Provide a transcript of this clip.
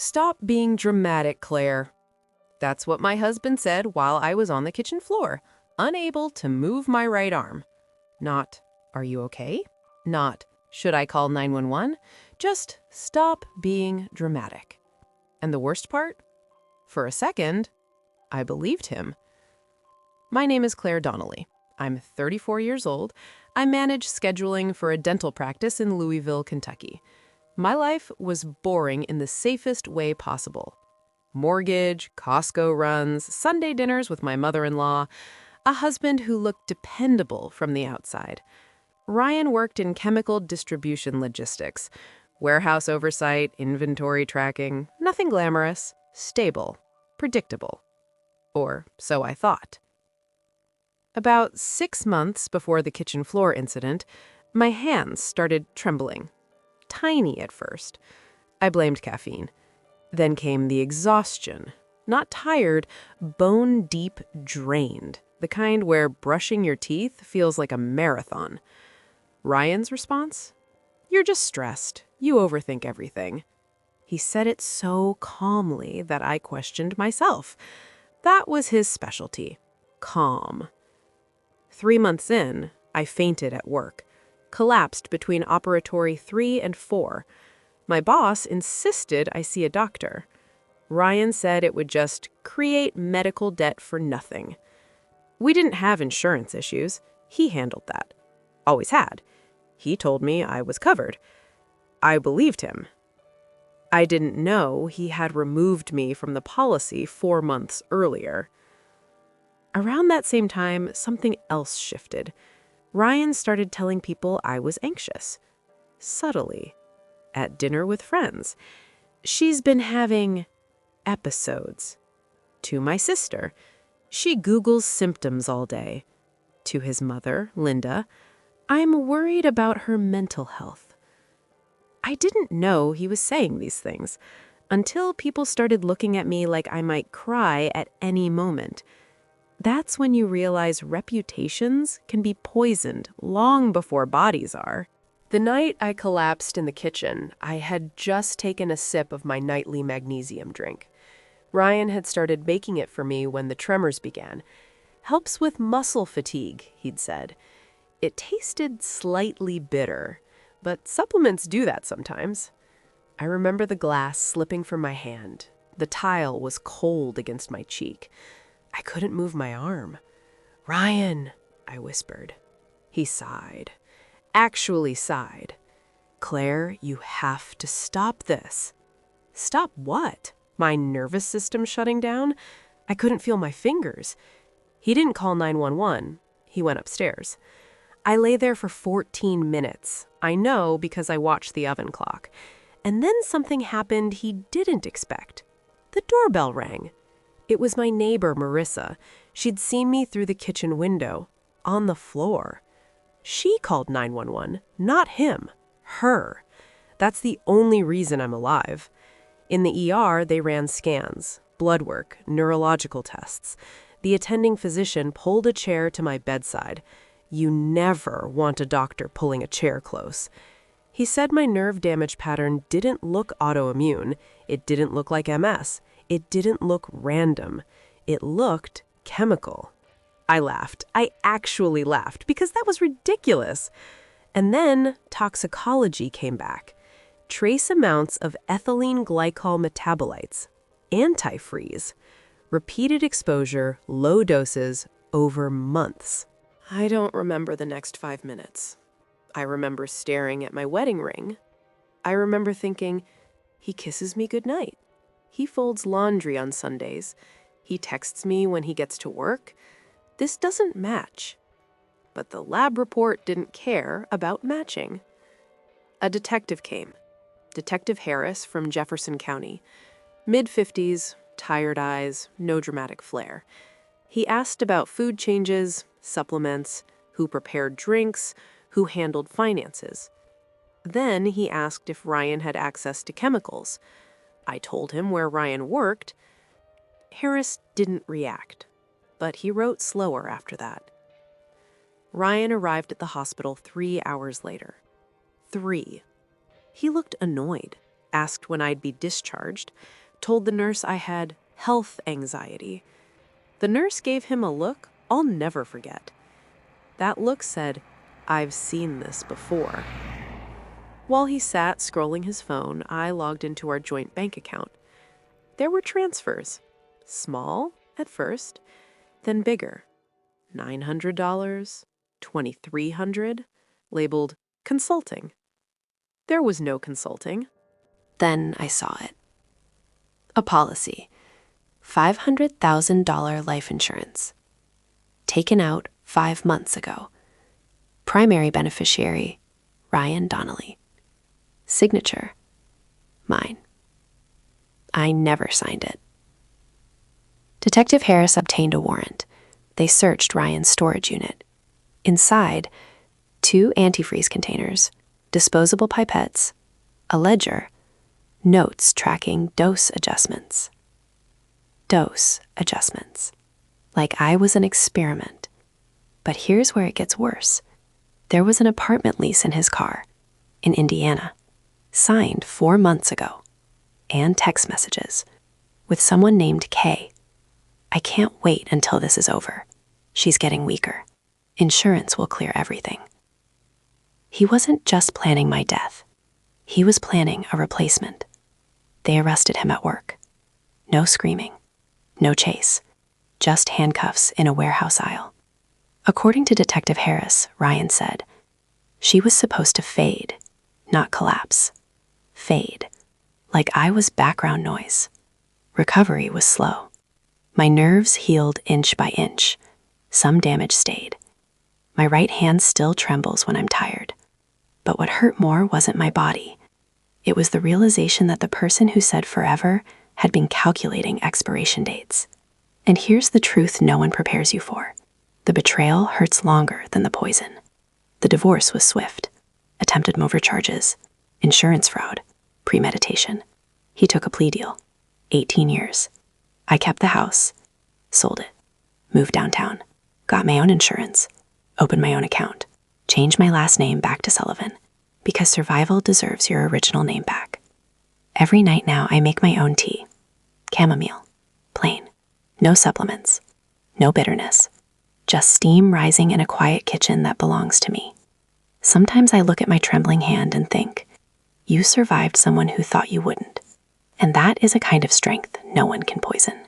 Stop being dramatic, Claire. That's what my husband said while I was on the kitchen floor, unable to move my right arm. Not, are you okay? Not, should I call 911? Just stop being dramatic. And the worst part? For a second, I believed him. My name is Claire Donnelly. I'm 34 years old. I manage scheduling for a dental practice in Louisville, Kentucky. My life was boring in the safest way possible. Mortgage, Costco runs, Sunday dinners with my mother-in-law, a husband who looked dependable from the outside. Ryan worked in chemical distribution logistics, warehouse oversight, inventory tracking, nothing glamorous, stable, predictable. Or so I thought. About 6 months before the kitchen floor incident, my hands started trembling. Tiny at first. I blamed caffeine. Then came the exhaustion. Not tired, bone-deep drained. The kind where brushing your teeth feels like a marathon. Ryan's response? You're just stressed. You overthink everything. He said it so calmly that I questioned myself. That was his specialty. Calm. 3 months in, I fainted at work. Collapsed between operatory 3 and 4. My boss insisted I see a doctor. Ryan said it would just create medical debt for nothing. We didn't have insurance issues. He handled that. Always had. He told me I was covered. I believed him. I didn't know he had removed me from the policy 4 months earlier. Around that same time, something else shifted. Ryan started telling people I was anxious. Subtly. At dinner with friends. She's been having episodes. To my sister. She Googles symptoms all day. To his mother, Linda. I'm worried about her mental health. I didn't know he was saying these things until people started looking at me like I might cry at any moment. That's when you realize reputations can be poisoned long before bodies are. The night I collapsed in the kitchen, I had just taken a sip of my nightly magnesium drink. Ryan had started making it for me when the tremors began. Helps with muscle fatigue, he'd said. It tasted slightly bitter, but supplements do that sometimes. I remember the glass slipping from my hand. The tile was cold against my cheek. I couldn't move my arm. Ryan, I whispered. He sighed. Actually sighed. Claire, you have to stop this. Stop what? My nervous system shutting down? I couldn't feel my fingers. He didn't call 911. He went upstairs. I lay there for 14 minutes. I know because I watched the oven clock. And then something happened he didn't expect. The doorbell rang. It was my neighbor, Marissa. She'd seen me through the kitchen window, on the floor. She called 911, not him, her. That's the only reason I'm alive. In the ER, they ran scans, blood work, neurological tests. The attending physician pulled a chair to my bedside. You never want a doctor pulling a chair close. He said my nerve damage pattern didn't look autoimmune. It didn't look like MS. It didn't look random. It looked chemical. I laughed. I actually laughed because that was ridiculous. And then toxicology came back. Trace amounts of ethylene glycol metabolites. Antifreeze. Repeated exposure, low doses, over months. I don't remember the next 5 minutes. I remember staring at my wedding ring. I remember thinking, he kisses me goodnight. He folds laundry on Sundays. He texts me when he gets to work. This doesn't match. But the lab report didn't care about matching. A detective came. Detective Harris from Jefferson County. Mid-50s, tired eyes, no dramatic flair. He asked about food changes, supplements, who prepared drinks, who handled finances. Then he asked if Ryan had access to chemicals. I told him where Ryan worked. Harris didn't react, but he wrote slower after that. Ryan arrived at the hospital 3 hours later. 3. He looked annoyed. asked when I'd be discharged, told the nurse I had health anxiety. The nurse gave him a look I'll never forget. That look said, "I've seen this before." While he sat scrolling his phone, I logged into our joint bank account. There were transfers, small at first, then bigger. $900, $2,300, labeled consulting. There was no consulting. Then I saw it. A policy. $500,000 life insurance. Taken out 5 months ago. Primary beneficiary, Ryan Donnelly. Signature, mine. I never signed it. Detective Harris obtained a warrant. They searched Ryan's storage unit. Inside, 2 antifreeze containers, disposable pipettes, a ledger, notes tracking dose adjustments. Dose adjustments. Like I was an experiment. But here's where it gets worse. There was an apartment lease in his car, in Indiana, signed 4 months ago, and text messages, with someone named Kay. I can't wait until this is over. She's getting weaker. Insurance will clear everything. He wasn't just planning my death. He was planning a replacement. They arrested him at work. No screaming. No chase. Just handcuffs in a warehouse aisle. According to Detective Harris, Ryan said, she was supposed to fade, not collapse. Fade. Like I was background noise. Recovery was slow. My nerves healed inch by inch. Some damage stayed. My right hand still trembles when I'm tired. But what hurt more wasn't my body. It was the realization that the person who said forever had been calculating expiration dates. And here's the truth no one prepares you for. The betrayal hurts longer than the poison. The divorce was swift. Attempted murder charges, insurance fraud, premeditation. He took a plea deal. 18 years. I kept the house, sold it, moved downtown, got my own insurance, opened my own account, changed my last name back to Sullivan, because survival deserves your original name back. Every night now I make my own tea. Chamomile. Plain. No supplements. No bitterness. Just steam rising in a quiet kitchen that belongs to me. Sometimes I look at my trembling hand and think, you survived someone who thought you wouldn't. And that is a kind of strength no one can poison.